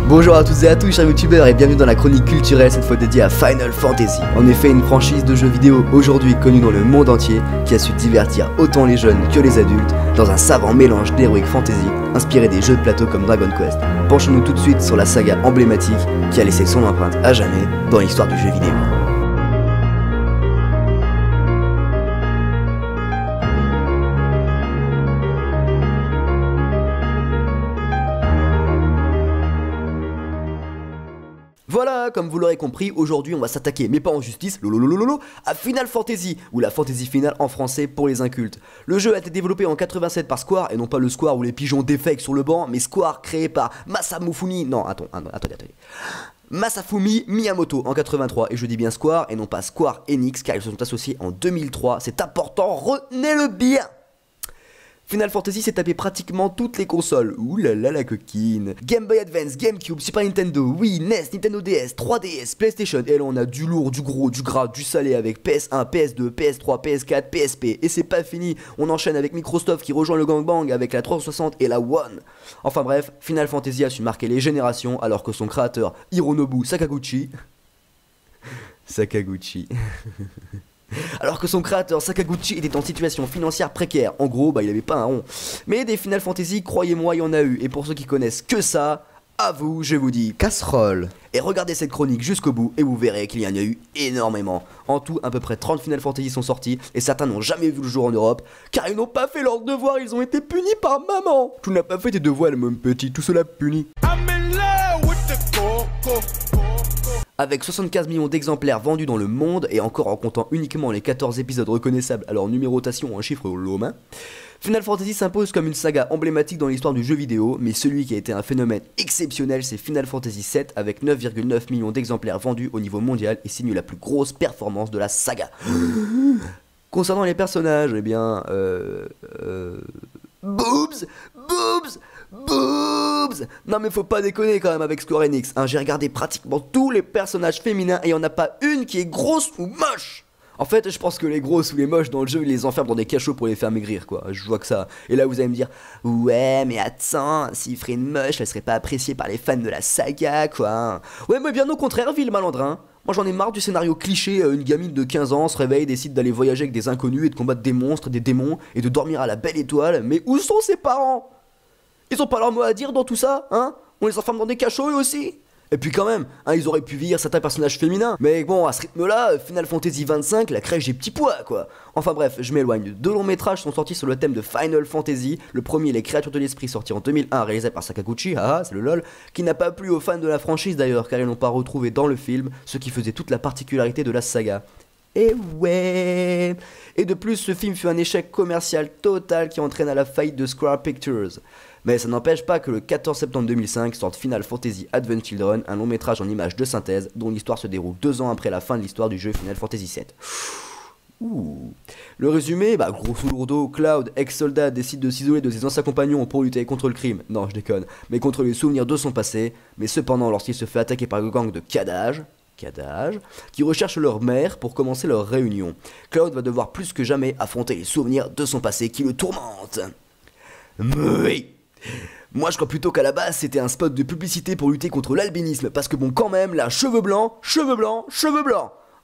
Bonjour à toutes et à tous chers youtubeurs et bienvenue dans la chronique culturelle, cette fois dédiée à Final Fantasy. En effet, une franchise de jeux vidéo aujourd'hui connue dans le monde entier qui a su divertir autant les jeunes que les adultes dans un savant mélange d'heroic fantasy inspiré des jeux de plateau comme Dragon Quest. Penchons-nous tout de suite sur la saga emblématique qui a laissé son empreinte à jamais dans l'histoire du jeu vidéo. Voilà, comme vous l'aurez compris, aujourd'hui on va s'attaquer, mais pas en justice, lololololo, à Final Fantasy, ou la fantasy finale en français pour les incultes. Le jeu a été développé en 87 par Square, et non pas le Square où les pigeons défèquent sur le banc, mais Square créé par Masafumi Miyamoto en 83, et je dis bien Square, et non pas Square Enix, car ils se sont associés en 2003, c'est important, retenez-le bien. Final Fantasy s'est tapé pratiquement toutes les consoles. Ouh là là la coquine. Game Boy Advance, GameCube, Super Nintendo, Wii, NES, Nintendo DS, 3DS, PlayStation. Et là on a du lourd, du gros, du gras, du salé avec PS1, PS2, PS3, PS4, PSP. Et c'est pas fini, on enchaîne avec Microsoft qui rejoint le gangbang avec la 360 et la One. Enfin bref, Final Fantasy a su marquer les générations alors que son créateur Hironobu Sakaguchi alors que son créateur Sakaguchi était en situation financière précaire, en gros il avait pas un rond. Mais des Final Fantasy, croyez-moi, il y en a eu, et pour ceux qui connaissent que ça, à vous, je vous dis casserole. Et regardez cette chronique jusqu'au bout et vous verrez qu'il y en a eu énormément. En tout, à peu près 30 Final Fantasy sont sortis, et certains n'ont jamais vu le jour en Europe, car ils n'ont pas fait leurs devoirs, ils ont été punis par maman. Tu n'as pas fait tes devoirs, mon petit, tout cela puni. Avec 75 millions d'exemplaires vendus dans le monde, et encore en comptant uniquement les 14 épisodes reconnaissables à leur numérotation en chiffres romains, Final Fantasy s'impose comme une saga emblématique dans l'histoire du jeu vidéo, mais celui qui a été un phénomène exceptionnel, c'est Final Fantasy VII, avec 9,9 millions d'exemplaires vendus au niveau mondial et signe la plus grosse performance de la saga. Concernant les personnages, eh bien... Boobs. Non mais faut pas déconner quand même avec Square Enix, hein. J'ai regardé pratiquement tous les personnages féminins et il y en a pas une qui est grosse ou moche. En fait, je pense que les grosses ou les moches dans le jeu, ils les enferment dans des cachots pour les faire maigrir, quoi. Je vois que ça. Et là, vous allez me dire, ouais, mais attends, s'il ferait une moche, elle serait pas appréciée par les fans de la saga, quoi. Ouais, mais bien au contraire, ville malandrin. Moi, j'en ai marre du scénario cliché, une gamine de 15 ans se réveille, décide d'aller voyager avec des inconnus et de combattre des monstres, des démons, et de dormir à la belle étoile. Mais où sont ses parents? Ils ont pas leur mot à dire dans tout ça, hein? On les enferme dans des cachots eux aussi? Et puis quand même, hein, ils auraient pu vieillir certains personnages féminins. Mais bon, à ce rythme-là, Final Fantasy 25, la crèche des petits pois, quoi. Enfin bref, je m'éloigne. Deux longs métrages sont sortis sur le thème de Final Fantasy. Le premier, Les Créatures de l'Esprit, sorti en 2001, réalisé par Sakaguchi, c'est le lol, qui n'a pas plu aux fans de la franchise d'ailleurs, car ils n'ont pas retrouvé dans le film ce qui faisait toute la particularité de la saga. Et ouais. Et de plus, ce film fut un échec commercial total qui entraîna la faillite de Square Pictures. Mais ça n'empêche pas que le 14 septembre 2005 sorte Final Fantasy Advent Children, un long métrage en images de synthèse dont l'histoire se déroule 2 ans après la fin de l'histoire du jeu Final Fantasy VII. Ouh. Le résumé, grosso modo, Cloud, ex-soldat, décide de s'isoler de ses anciens compagnons pour lutter contre le crime, non je déconne, mais contre les souvenirs de son passé, mais cependant lorsqu'il se fait attaquer par le gang de Kadaj, qui recherchent leur mère pour commencer leur réunion, Cloud va devoir plus que jamais affronter les souvenirs de son passé qui le tourmentent. Oui. Moi je crois plutôt qu'à la base c'était un spot de publicité pour lutter contre l'albinisme, parce que bon quand même là, cheveux blancs.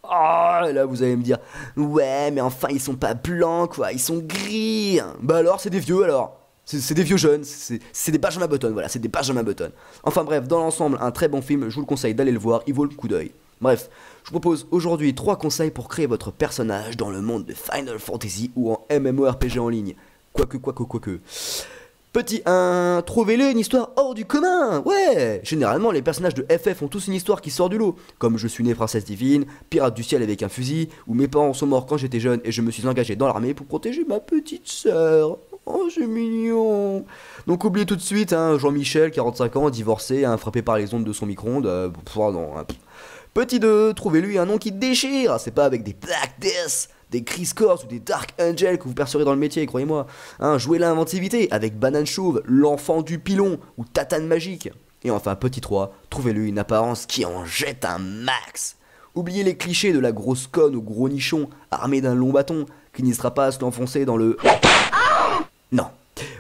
Ah, et là vous allez me dire, ouais mais enfin ils sont pas blancs quoi, ils sont gris. Bah alors c'est des vieux alors. C'est des vieux jeunes, c'est des Benjamin Button, voilà, c'est des Benjamin Button. Enfin bref, dans l'ensemble, un très bon film, je vous le conseille d'aller le voir, il vaut le coup d'œil. Bref, je vous propose aujourd'hui 3 conseils pour créer votre personnage dans le monde de Final Fantasy ou en MMORPG en ligne. Quoique. Petit 1, trouvez-le une histoire hors du commun, ouais. Généralement, les personnages de FF ont tous une histoire qui sort du lot, comme je suis né princesse divine, pirate du ciel avec un fusil, ou mes parents sont morts quand j'étais jeune et je me suis engagé dans l'armée pour protéger ma petite sœur. Oh, c'est mignon. Donc oubliez tout de suite, Jean-Michel, 45 ans, divorcé, frappé par les ondes de son micro-ondes, Petit 2, trouvez-lui un nom qui déchire, c'est pas avec des Black Death, des Chris Kors ou des Dark Angel que vous percerez dans le métier, croyez-moi. Jouez l'inventivité avec Banane Chauve, l'enfant du pilon ou Tatane Magique. Et enfin, petit 3, trouvez-lui une apparence qui en jette un max. Oubliez les clichés de la grosse conne au gros nichon armé d'un long bâton qui n'hésitera pas à se l'enfoncer dans le... Non,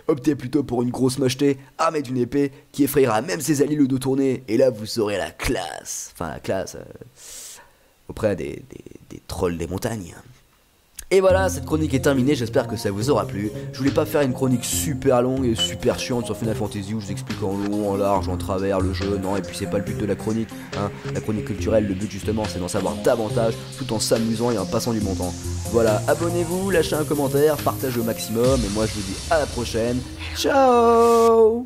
Optez plutôt pour une grosse mocheté armée d'une épée qui effrayera même ses alliés le dos tourné, et là vous aurez la classe. Enfin la classe auprès des trolls des montagnes. Et voilà, cette chronique est terminée, j'espère que ça vous aura plu. Je voulais pas faire une chronique super longue et super chiante sur Final Fantasy où je vous explique en long, en large, en travers le jeu, non, et puis c'est pas le but de la chronique, hein. La chronique culturelle, le but justement c'est d'en savoir davantage tout en s'amusant et en passant du bon temps. Voilà, abonnez-vous, lâchez un commentaire, partagez au maximum, et moi je vous dis à la prochaine, ciao.